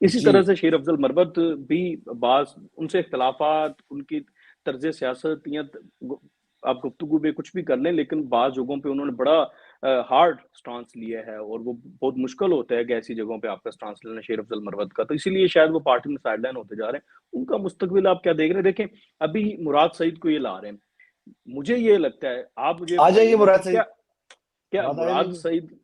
इसी जी तरह से शेर अफजल मरवत भी बाज उनसे इख्तलाफात, उनकी तर्ज सियासत या आप गुफ्तगू में कुछ भी कर लें, लेकिन बाज जगहों पे उन्होंने बड़ा हार्ड स्टांस लिया है और वो बहुत मुश्किल होता है कि ऐसी जगहों पे आपका स्टांस लेना शेर अफजल मरवत का, तो इसीलिए शायद वो पार्टी में साइडलाइन होते जा रहे हैं। उनका मुस्तकबिल आप क्या देख रहे हैं? देखें, अभी मुराद सईद को ये ला रहे हैं, मुझे ये लगता है, आप मुझे आ जाइए बताइएगा कि मुराद क्या सईद, क्या बात आ मुराद जाएगी। सईद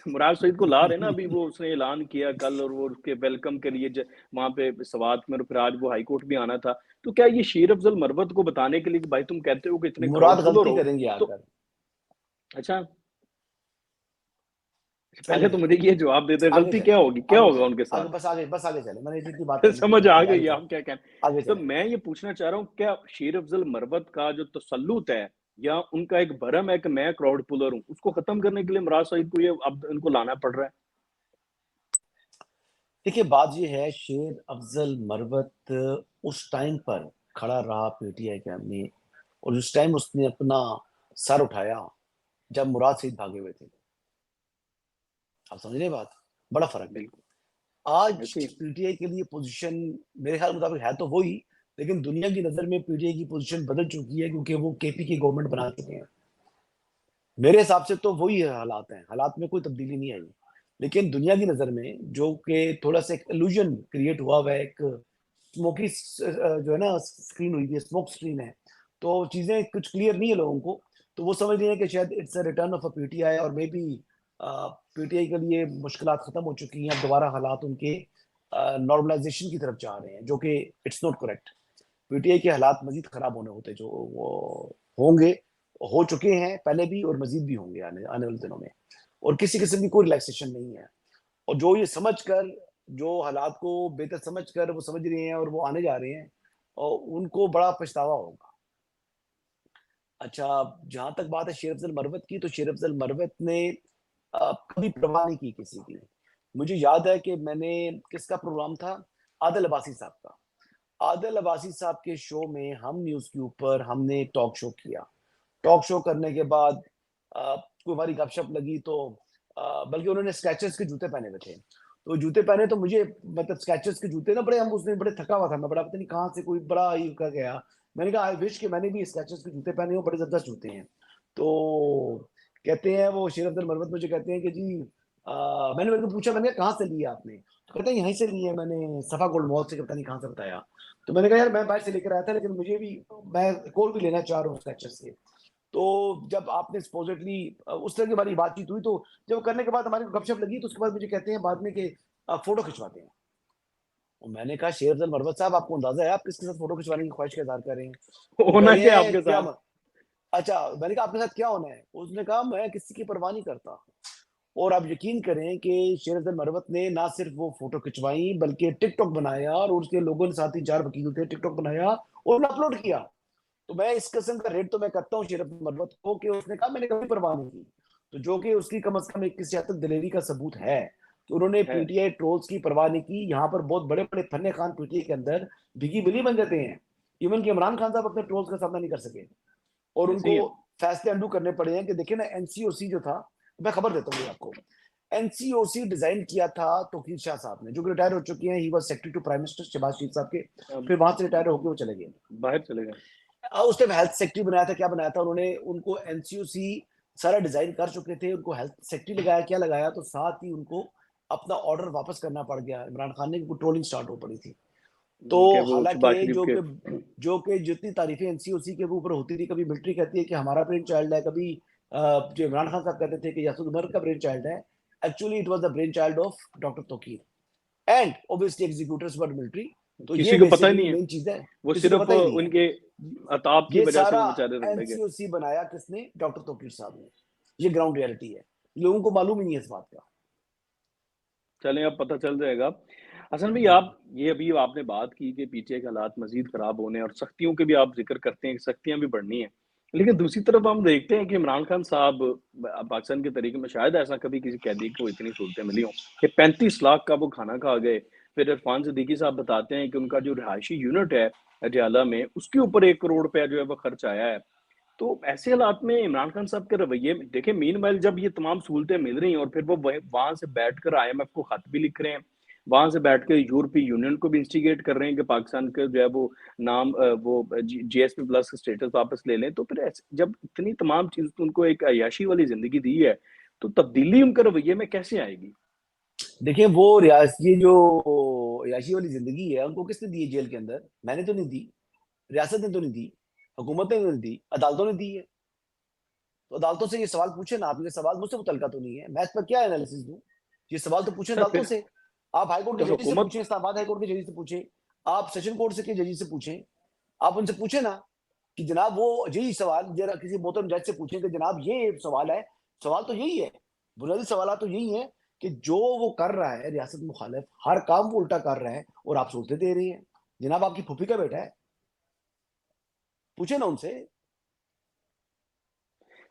मुराद सईद को ला रहे हैं ना, अभी वो उसने ऐलान किया कल, और वो उसके वेलकम के लिए वहां पे सवात में, और फिर आज वो हाई कोर्ट भी आना था। तो क्या ये शेर अफजल मरवत को बताने के लिए कि भाई तुम कहते हो कि इतने मुराद करोड़पुल गलती हो, करेंगे तो आकर। अच्छा, चले पहले तो मुझे ये जवाब दे दे, आगे गलती चले, क्या होगी, क्या आगे होगा चले, उनके आगे साथ? बस आगे, बस आगे चले, मैंने इतनी बात करनी थी, समझ आ काफी गई आगे आप चले, क्या कहना। आगे तो चले। मैं ये पूछना चाह रहा हूँ, क्या शेर अफजल मरवत का जो तसल्लुत है, या उनका एक भरम है कि मैं क्राउड पुलर हूँ, उसको खत्म करने के लिए मुराद सईद को ये अब इनको लाना पड़ रहा है? देखिए बात ये है, शेर अफजल मरवत उस टाइम पर खड़ा रहा पीटीआई कैंप में, और उस टाइम उसने अपना सर उठाया जब मुराद सईद भागे हुए थे। आप समझ रहे बात, बड़ा फर्क है। बिल्कुल आज ऐसे ही। पीटीआई के लिए पोजीशन मेरे ख्याल मुताबिक है तो वही, लेकिन दुनिया की नजर में पीटीआई की पोजीशन बदल चुकी है, क्योंकि वो केपी की गवर्नमेंट बना चुके हैं। मेरे हिसाब से तो वही हालात हैं, हालात में कोई तब्दीली नहीं आई। लेकिन दुनिया की नजर में जो कि थोड़ा सा एक इल्यूजन क्रिएट हुआ है, एक स्मोकी जो है ना स्क्रीन हुई है, स्मोक स्क्रीन है, तो चीजें कुछ क्लियर नहीं है लोगों को। तो वो समझ रहे हैं कि शायद it's a return of a PTI, और मे बी पीटीआई के लिए मुश्किलात खत्म हो चुकी हैं, अब दोबारा हालात उनके नॉर्मलाइजेशन की तरफ जा रहे हैं, जो कि इट्स नॉट करेक्ट। पीटीआई के हालात मजीद खराब होने होते जो वो होंगे, हो चुके हैं पहले भी, और मजीद भी होंगे आने आने वाले दिनों में। और किसी किस्म की कोई रिलैक्सेशन नहीं है। और जो ये समझ कर, जो हालात को बेहतर समझ कर वो समझ रहे हैं और वो आने जा रहे हैं, और उनको बड़ा पछतावा होगा। अच्छा, जहां तक बात है शेर अफजल मरवत की, तो शेर अफजल मरवत ने कभी परवाह नहीं की किसी की। मुझे याद है कि मैंने, किसका प्रोग्राम था, आदिल अब्बासी साहब का, आदिल अब्बासी साहब के शो में हम न्यूज के ऊपर हमने टॉक शो किया। टॉक शो करने के बाद कोई हमारी गपशप लगी, तो बल्कि उन्होंने स्केचेस के जूते पहने हुए थे, तो जूते पहने तो मुझे, मतलब स्केचेस के जूते ना, बड़े हम उसमें बड़े थका हुआ था मैं, बड़ा पता नहीं कहाँ से कोई बड़ा ही का गया। मैंने कहा आई विश कि मैंने भी स्केचेस के जूते पहने हो, बड़े जबरदस्त जूते हैं। तो कहते हैं वो शेर अब्दुल मरवत मुझे कहते हैं कि जी मैंने मेरे को पूछा, मैंने कहा, कहाँ से लिया आपने, तो कहते हैं यहीं से लिए मैंने, सफा गोल्ड मॉल से, पता नहीं कहाँ से बताया। तो मैंने कहा यार मैं बाहर से लेकर आया था, लेकिन मुझे भी, मैं कोल भी लेना चाह रहा हूँ स्केचेस से। तो जब आपने सपोजिटली उस तरह की हमारी बातचीत हुई, तो जब करने के बाद हमारी गपशप लगी, तो उसके बाद मुझे कहते हैं बाद में कि फोटो खिंचवाते हैं। और मैंने कहा शेर अफजल मरवत साहब, आपको अंदाजा है आप किसके साथ फोटो खिंचवाने की ख्वाहिश का इजहार कर रहे हैं? वो कह होना रहे क्या हैं आपके क्या साथ? अच्छा, मैंने कहा आपके साथ क्या होना है? उसने कहा मैं किसी की परवाह नहीं करता। और आप यकीन करें कि शेर अफजल मरवत ने ना सिर्फ वो फोटो खिंचवाई, बल्कि टिकटॉक बनाया, और उसके लोगों ने, साथ ही 4 वकील थे, टिकटॉक बनाया और अपलोड किया। तो मैं इस किस्म का रेट तो मैं करता हूँ शेर अब्दुल मरवत को, कि उसने कहा मैंने कभी परवाह नहीं की, तो जो कि उसकी कम से कम एक किसी हद तक दिलेरी का सबूत है। तो उन्होंने है पीटीआई ट्रोल्स की परवाह नहीं की। यहाँ पर बहुत बड़े बड़े फन्ने खान पीटीआई के अंदर बिगी बिली बन जाते हैं। इवन कि इमरान खान साहब अपने ट्रोल्स का सामना नहीं कर सके, और ऐसे ही उनको है। फैसले अंडू करने पड़े हैं। कि देखिए ना, एनसीओसी जो था, मैं खबर देता हूँ आपको, एनसीओसी डिजाइन किया था तौकीर शाह साहब ने, जो कि रिटायर हो चुके हैं। He was secretary to prime minister Shahbaz Sharif साहब के, अब फिर वहां से रिटायर होकर वो चले गए। बाहर चले गए। उस टाइम हेल्थ सेक्रेटरी बनाया था, क्या बनाया था उन्होंने, उनको एनसीओसी सारा डिजाइन कर चुके थे, उनको हेल्थ सेक्रेटरी लगाया, क्या लगाया, तो साथ ही उनको अपना ऑर्डर वापस करना पड़ गया इमरान खान ने, क्योंकि ट्रोलिंग स्टार्ट हो पड़ी थी। तो क्या वो शहबाज हालांकि शरीफ के? जो कि जितनी तारीफें एनसीओसी के ऊपर होती थी, कभी मिलिट्री कहती है कि हमारा ब्रेन चाइल्ड है, कभी जो इमरान खान साहब कहते थे कि यासुद उमर का ब्रेन चाइल्ड है। Actually it was the brain child of doctor Toqeer and obviously executives but military. तो ये किसी को पता ही बेसिकली नहीं है, मेन चीज है, वो किसी को सिर्फ पता ही नहीं है। उनके अताप की ये वजह से सारा वो बेचारे रगड़े गए। एनसीओसी बनाया किसने? डॉक्टर तोकीर साहब ने। ये ग्राउंड रियलिटी है, लोगों को मालूम ही नहीं है इस बात का। चलें, अब पता चल जाएगा। हसन भाई, जी आप ये अभी आपने बात की कि पीछे के हालात मजीद खराब होने, और सख्तियों के भी आप जिक्र करते हैं कि सख्तियां भी बढ़नी है, लेकिन दूसरी तरफ हम देखते हैं कि इमरान खान साहब पाकिस्तान के तरीके में शायद ऐसा कभी किसी कैदी को इतनी सहूलतें मिली हों कि 35 लाख का वो खाना खा गए। फिर इरफान सिद्दीकी साहब बताते हैं कि उनका जो रिहायशी यूनिट है अडयाला में, उसके ऊपर 1 करोड़ रुपया जो है वो खर्च आया है। तो ऐसे हालात में इमरान खान साहब के रवैये में देखें, मीनवाइल जब ये तमाम सहूलतें मिल रही हैं और फिर वो वहां से बैठकर आईएमएफ को खत भी लिख रहे हैं, वहां से बैठ के यूरोपीय यूनियन को भी इंस्टिगेट कर रहे हैं कि पाकिस्तान का जो है वो नाम वो GSP प्लस स्टेटस वापस ले लें। तो फिर जब इतनी तमाम चीज तो उनको एक अयाशी वाली जिंदगी दी है, तो तब्दीली उनके रवैये में कैसे आएगी? देखिए वो ये जो रिहायशी वाली जिंदगी है उनको किसने दी है जेल के अंदर? मैंने तो नहीं दी, रियासत ने तो नहीं दी, हुकूमत ने तो नहीं दी, अदालतों ने दी है। तो अदालतों से ये सवाल पूछे ना, आपके सवाल मुझसे मुतलका तो नहीं है, मैं इस पर क्या एनालिसिस दूं? ये सवाल तो पूछे सर अदालतों फिर से। आप हाईकोर्ट के फिर जजेस से हुकूमत पूछें, इस्लामाबाद हाईकोर्ट के जजेस से पूछें, आप सेशन कोर्ट से के जजेस से पूछें, आप उनसे पूछे ना कि जनाब वो यही सवाल जरा किसी मोहतरम जज से पूछें कि जनाब ये सवाल है, सवाल तो यही है, बुनियादी सवाल तो यही है कि जो वो कर रहा है रियासत मुखालिफ, हर काम वो उल्टा कर रहा है और आप सहूलतें दे रही हैं। जनाब आपकी फूफी का बेटा है, पूछे ना उनसे।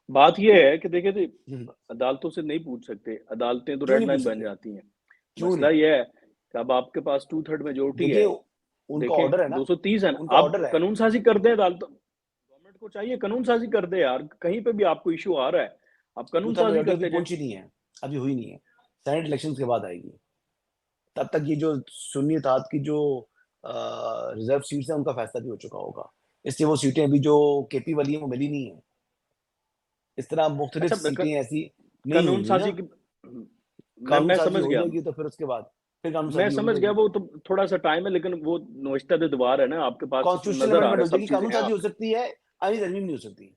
बात ये है कि देखिए हम्म, अदालतों से नहीं पूछ सकते, अदालतें तो क्यों रेड नहीं पूछ लाइन बन सकते? जाती हैं। क्यों मसला नहीं? ये है कि अब आपके पास 2/3 मेजोरिटी देखिए है। उनका देखें ऑर्डर है ना, 230 है ना, उनका आप ऑर्डर है। कानून साजी कर दें। अदालत गवर्नमेंट को चाहिए कानून साजी कर दे यार, कहीं पे भी आपको इशू आ रहा है आप टू कानून थर्ड साजी मेजोरिटी कर अभी दे। पहुंची नहीं है, अभी हुई नहीं है, सेनेट इलेक्शन के बाद आएगी। तब तक ये जो सुन्नी इत्तेहाद की जो रिजर्व सीट्स है उनका फैसला भी हो चुका होगा, इसलिए वो सीटें अभी जो केपी वाली है वो मिली नहीं है। इस तरह मुख्तलिफ अच्छा सीटें ऐसी नहीं कानून हुई ना। साजी की कानून मैं साजी समझ हो गया, जाएगी तो फिर उसके बाद फिर कानून मैं साजी हो समझ गया। जाएगी। वो तो थोड़ा सा टाइम है, लेकिन वो नोश्ता दीवार है ना आपके पास, कॉन्स्टिट्यूशनल नजर आ अमेंडमेंट रहा हो है सब जाएगी, कानून चीजें साजी हो आप। सकती है, आईनी तरमीम नहीं हो सकती।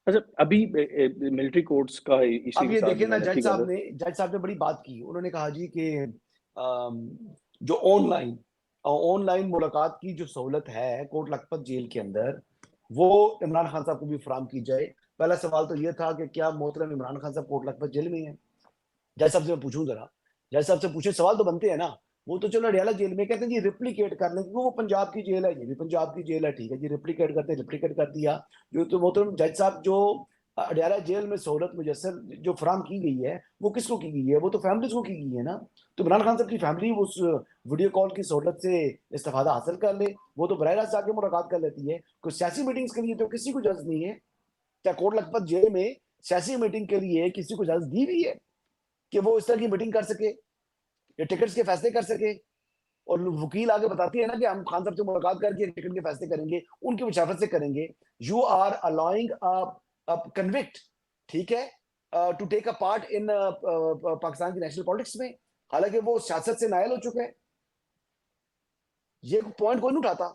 अच्छा अभी मिलिट्री कोर्ट्स का इसी अब के ये साथ देखिए ना, मैंने ठीक है। जज साहब ने बड़ी बात की, उन्होंने कहा जी कि जो ऑनलाइन ऑनलाइन मुलाकात की जो सहूलत है कोट लखपत जेल के अंदर, वो इमरान खान साहब को भी फराम की जाए। पहला सवाल तो ये था कि क्या मोहतरम इमरान खान साहब कोट लखपत जेल में है? जज साहब से मैं पूछूं जरा, जज साहब से पूछे, सवाल तो बनते हैं ना। वो तो चलो अडियाला जेल में, कहते हैं जी रिप्लिकेट कर लें, क्योंकि वो पंजाब की जेल है, ये भी पंजाब की जेल है, ठीक है जी रिप्लिकेट करते, रिप्लिकेट कर दिया। जो तो मोहतरम जज साहब जो अडियाला जेल में सहूलत मुयसर जो फराम की गई है वो किसको की गई है? वो तो फैमिलीज को की गई है ना। तो इमरान खान साहब की फैमिली उस वीडियो कॉल की सहूलत से इस्तेफादा हासिल कर ले, वो तो बरह रास्त जाके मुलाकात कर लेती है। कुछ सियासी मीटिंग्स के लिए तो किसी को इजाजत नहीं है। क्या कोट लखपत जेल में सियासी मीटिंग के लिए किसी को इजाजत दी हुई है कि वो इस तरह की मीटिंग कर सके या टिकट्स के फैसले कर सके? और वकील आगे बताती है ना कि हम खान साहब से मुलाकात करके टिकट के फैसले करेंगे, उनकी मुशाफत से करेंगे। यू आर अलाउइंग कन्विक्ट, ठीक है, to take a part in Pakistan की नेशनल पॉलिटिक्स में, हालांकि वो सियासत से नायल हो चुके हैं। ये पॉइंट कोई नहीं उठाता,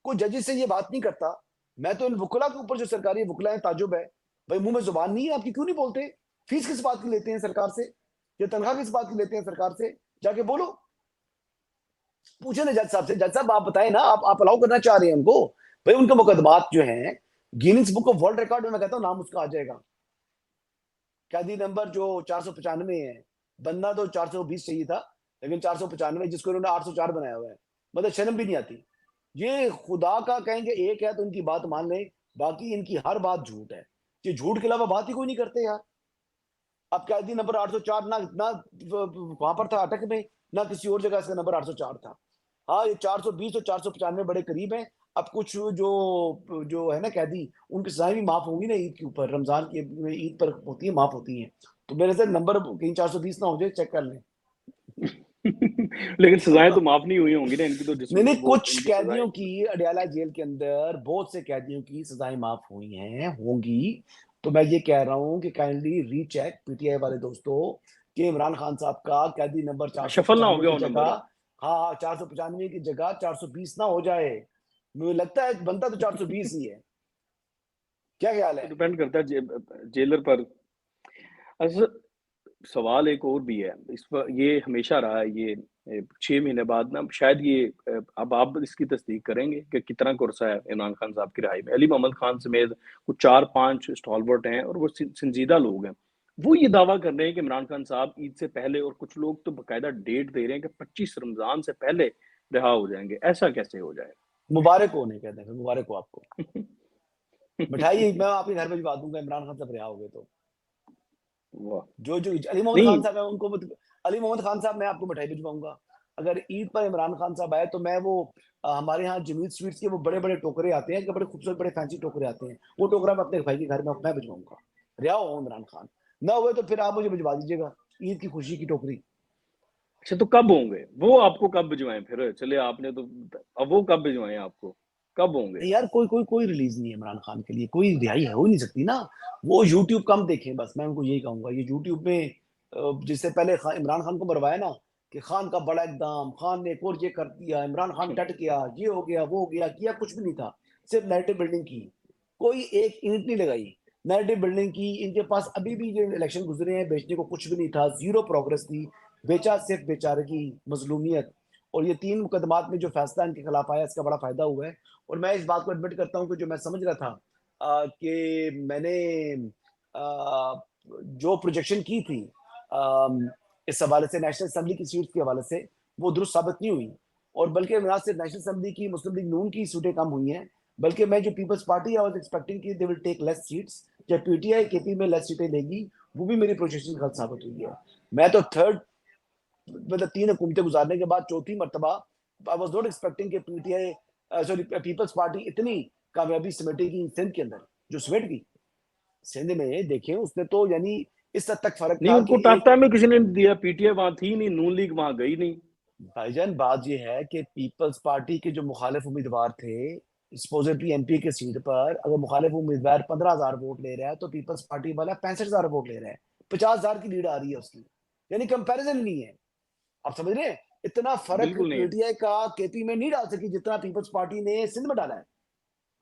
कोई जजेस से ये बात नहीं करता। मैं तो इन वकुला के ऊपर जो सरकारी वकुला है ताजुब है, भाई मुंह में जुबान नहीं है आपकी, क्यों नहीं बोलते? फीस किस बात की लेते हैं सरकार से, या तनख्वाह किस बात की लेते हैं सरकार से? जाके बोलो, पूछे ना जज साहब से, जज साहब आप बताए ना, आप अलाउ करना चाह रहे हैं उनको? भाई उनके मुकदमात जो हैं Guinness book of world record में, मैं कहता हूँ नाम उसका आ जाएगा। कैदी नंबर जो 495 है, बनना तो 420 चाहिए था, लेकिन 495 जिसको इन्होंने 804 बनाया हुआ है, मतलब शर्म भी नहीं आती। ये खुदा का कहेंगे एक है तो इनकी बात मान लें, बाकी इनकी हर बात झूठ है। ये झूठ के अलावा बात ही कोई नहीं करते यार। अब कैदी नंबर 804 ना वहां पर था अटक में, ना किसी और जगह इसका नंबर 804 था। हाँ ये 420 और 495 बड़े करीब हैं। अब कुछ जो जो है ना कैदी, उनकी सजाएं भी माफ होंगी ना ईद के ऊपर, रमजान की ईद पर होती है, माफ होती हैं। तो मेरे से नंबर कहीं 420 ना हो जाए, चेक कर लें। लेकिन सजाएं तो माफ नहीं हुई होंगी ना इनकी, तो नहीं नहीं, वो कुछ इनकी सजाएं। कैदियों की अडयाला जेल के अंदर बहुत से कैदियों की सजाएं माफ हुई हैं, होंगी। तो मैं ये कह रहा हूं कि काइंडली रीचेक पीटीआई वाले दोस्तों कि इमरान खान साहब का कैदी नंबर शफल ना हो 495 गया की वो जगह, नंबर। हाँ 495 की जगह 420 ना हो जाए। मुझे लगता है बनता तो 420 ही है। क्या ख्याल तो है? डिपेंड करता है जेलर पर। अच्छा सवाल एक और भी है इस पर, ये हमेशा रहा है ये 6 महीने बाद ना शायद ये अब आप इसकी तस्दीक करेंगे कि कितना कुर्सा है इमरान खान साहब की रिहाई में। अली मोहम्मद खान समेत कुछ 4-5 स्टॉलवर्ट हैं और वो संजीदा लोग हैं। वो ये दावा कर रहे हैं कि इमरान खान साहब ईद से पहले, और कुछ लोग तो बाकायदा डेट दे रहे हैं कि 25 रमजान से पहले रिहा हो जाएंगे। ऐसा कैसे हो जाए? मुबारक हो नहीं कहते हैं, मुबारक हो आपको। मिठाई मैं आपके घर भिजवा दूंगा इमरान खान साहब रिहा हो गए तो। वाह। जो जो अली मोहम्मद खान नहीं साहब है उनको अली मोहम्मद खान साहब मैं आपको मिठाई भिजवाऊंगा। अगर ईद पर इमरान खान साहब आए तो मैं वो हमारे यहाँ जमील स्वीट्स के वो बड़े बड़े टोकरे आते हैं, बड़े खूबसूरत बड़े फैंसी टोकरे आते हैं, वो टोकरा मैं अपने भाई के घर में मैं भिजवाऊंगा। रिहा हो इमरान खान, ना हुए तो फिर आप मुझे भिजवा दीजिएगा ईद की खुशी की टोकरी। अच्छा, तो कब होंगे वो? आपको कब भिजवाएं फिर? चले आपने तो, अब वो कब भिजवाएं आपको, कब होंगे? यार कोई रिलीज नहीं है इमरान खान के लिए, कोई रिहाई है हो ही नहीं सकती ना। वो यूट्यूब कम देखें बस, मैं उनको यही कहूंगा। ये यूट्यूब में जिससे पहले इमरान खान को मरवाया ना कि खान का बड़ा एकदम, खान ने एक और ये कर दिया, इमरान खान डट गया, ये हो गया वो हो गया, किया कुछ भी नहीं था, सिर्फ नैरेटिव बिल्डिंग की। कोई एक ईंट नहीं लगाई नैरेटिव बिल्डिंग की। इनके पास अभी भी जो इलेक्शन गुजरे हैं बेचने को कुछ भी नहीं था, जीरो प्रोग्रेस थी, बेचा सिर्फ बेचारगी, मजलूमियत। और ये 3 मुकदमात में जो फैसला इनके खिलाफ आया इसका बड़ा फायदा हुआ है। और मैं इस बात को एडमिट करता हूँ कि जो मैं समझ रहा था कि मैंने जो प्रोजेक्शन की थी इस हवाले से, नेशनल असेंबली की सीट्स के हवाले से, वो दुरुस्त साबित नहीं हुई। और बल्कि ना सिर्फ नेशनल असेंबली की, मुस्लिम लीग नून की सीटें कम हुई हैं, बल्कि मैं जो Peoples Party I was expecting कि they will take less seats, जब पीटीआई केपी में लेस सीटें लेगी, वो भी मेरी प्रोजेक्शन गलत साबित हुई है। मैं तो थर्ड, मतलब 3 हुकूमतें गुजारने के बाद चौथी मरतबा आई वाज नॉट एक्सपेक्टिंग कि पीटीआई, सॉरी, पीपल्स पार्टी इतनी कामयाबी समेटेगी सिंध के अंदर, जो समेट गई। सिंध में देखें उसने तो यानी इस हद तक फर्क नहीं, था उनको कि टफ एक, टाइम में किसी ने दिया, पीटीआई वहां थी नहीं, नून लीग वहां गई नहीं। भाईजान बात ये है कि पीपल्स पार्टी के जो मुखालिफ उम्मीदवार थे, सपोजिटली एमपी के सीट पर, अगर मुखालिफ उम्मीदवार 15,000 वोट ले रहा है तो पीपल्स पार्टी वाला 65,000 वोट ले रहा है, 50,000 की लीड आ रही है उसकी। यानी कंपैरिजन नहीं है। आप समझ रहे हैं? इतना फर्क बिल्कुल नहीं है। पीटीआई का केपी में नहीं डाल सकी जितना पीपल्स पार्टी ने सिंध में डाला है।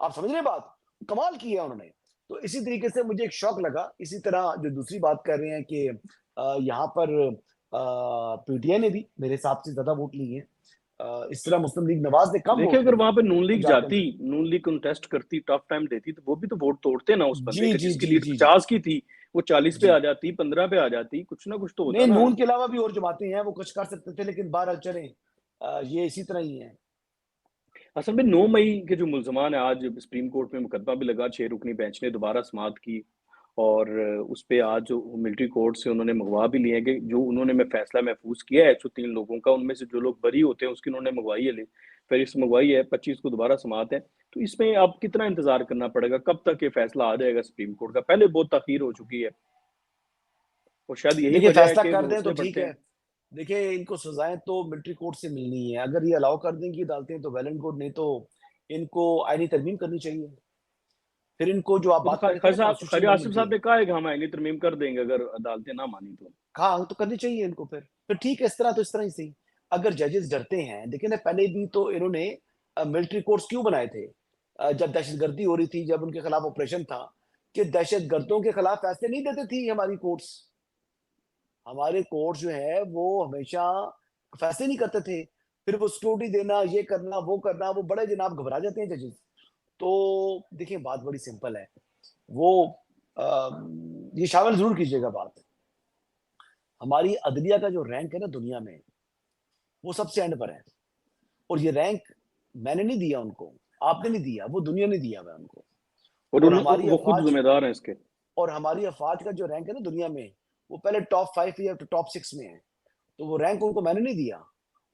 आप समझ रहे हैं बात? कमाल की है उन्होंने। तो इसी तरीके से मुझे एक शौक लगा। इसी तरह जो दूसरी बात कर रहे हैं कि यहाँ पर पीटीआई ने भी मेरे हिसाब से ज्यादा वोट लिए हैं, इस तरह मुस्लिम लीग नवाज ने कम देखिए, वोट अगर लिए वहां हैं पे नून लीग पंजाब के जाती, अंदर। नून लीग कंटेस्ट करती, टफ टाइम देती, तो वो भी तो वोट तोड़ते ना उस बंदे जी का जी जिसकी जी लीड जी जी 50 की थी। वो 40 पे जी। आ जाती, 15 पे आ जाती, कुछ ना कुछ तो होता नहीं, ना। नून के अलावा भी और जमातें हैं, वो कुछ कर सकते थे, लेकिन बहरहाल चलें, ये इसी तरह ही है। असल में 9 मई के जो मुल्जमान है, आज सुप्रीम कोर्ट में मुकदमा भी लगा, 6 रुकनी बेंच ने दोबारा समाअत की। और उस पे आज जो मिलिट्री कोर्ट से उन्होंने मंगवा भी लिए हैं कि जो उन्होंने में फैसला महफूज किया है 103 लोगों का, उनमें से जो लोग बरी होते हैं उसकी उन्होंने मंगवाई है, फहरिस्त मंगवाई है। 25 को दोबारा समाअत है। तो इसमें अब कितना इंतजार करना पड़ेगा, कब तक ये फैसला आ जाएगा सुप्रीम कोर्ट का? पहले बहुत ताखीर हो चुकी है, और शायद यही देखिए वजह है फैसला कि कर दें तो घोंसले ठीक पड़ते है। हैं। देखिए इनको सजाएं तो मिलिट्री कोर्ट से मिलनी है, अगर ये अलाउ कर देंगे डालते हैं तो वेल एंड गुड, नहीं तो इनको आईनी तरमीम करनी चाहिए। फिर इनको जो आप वो तो बात कर रहे थे ना खैर कॉन्स्टिट्यूशन आसिफ अमेंडमेंट की, साहब ने कहा है कि हम आईनी तरमीम कर देंगे अगर अदालतें ना मानी तो। हाँ तो करनी चाहिए इनको। फिर ठीक है, इस तरह तो इस तरह ही सही। अगर जजेस डरते हैं, देखिए ना पहले भी तो इन्होंने मिलिट्री कोर्ट्स क्यों बनाए थे? जब दहशतगर्दी हो रही थी, जब उनके खिलाफ ऑपरेशन था, कि दहशतगर्दों के खिलाफ फैसले नहीं देते थी हमारी कोर्ट्स। हमारे कोर्ट्स जो है वो हमेशा फैसले नहीं करते थे। फिर वो सिक्योरिटी देना, ये करना वो करना, वो बड़े जनाब घबरा जाते हैं जजेस। तो देखिए बात बड़ी सिंपल है। वो ये शामिल जरूर कीजिएगा बात, हमारी अदलिया का जो रैंक है ना दुनिया में, वो सबसे एंड पर है। और ये रैंक मैंने नहीं दिया उनको, आपने नहीं दिया, वो दुनिया ने दिया हुआ है उनको। और और हमारी वो खुद अफवाज, जिम्मेदार हैं इसके। और हमारी अफवाज का जो रैंक है ना दुनिया में, वो पहले टॉप 5 या टॉप 6 में है। तो वो रैंक उनको मैंने नहीं दिया,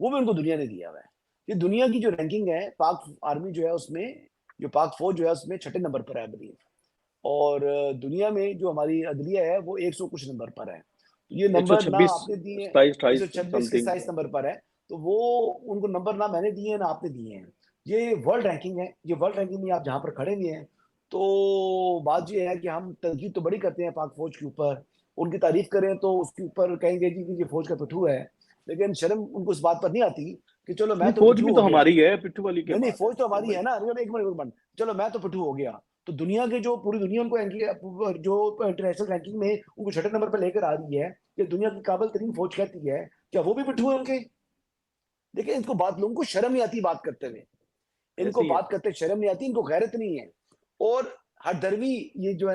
वो भी उनको दुनिया ने दिया हुआ है। ये दुनिया की जो रैंकिंग है, पाक आर्मी जो है उसमें, जो पाक फौज जो है उसमें 6ठे नंबर पर है बिलीव। और दुनिया में जो हमारी अदलिया है वो 100 कुछ नंबर पर है। तो ये नंबर ना 126, आपने दिए, 27, एक सौ 28 छब्बीस के समथिंग। 27 नंबर पर है। तो वो उनको नंबर ना मैंने दिए हैं ना आपने दिए हैं। ये वर्ल्ड रैंकिंग है, ये वर्ल्ड रैंकिंग में आप जहाँ पर खड़े हुए हैं। तो बात ये है कि हम तनकीद तो बड़ी करते हैं पाक फौज के ऊपर, उनकी तारीफ करें तो उसके ऊपर कहेंगे जी कि ये फौज का पिट्ठू है। लेकिन शर्म उनको इस बात पर नहीं आती कि चलो मैं नहीं, तो फौज पिट्ठू भी हो तो गया। हमारी है, पिट्ठू वाली क्या नहीं नहीं, बात है फौज तो अकबर हमारी भाई? है ना, एक मिनट, चलो मैं तो पिट्ठू हो गया। तो दुनिया के जो पूरी दुनिया उनको जो इंटरनेशनल रैंकिंग में उनको 6ठे नंबर पर लेकर आ रही है, ये दुनिया की काबिल तरीन फौज कहती है, क्या वो भी पिट्ठू है उनके? देखिए इनको बात, लोगों को शर्म नहीं आती बात करते हुए, ऐसे इनको ही है। बात करते शर्म नहीं आती, इनको गैरत नहीं है। और हर दरवी ये जो है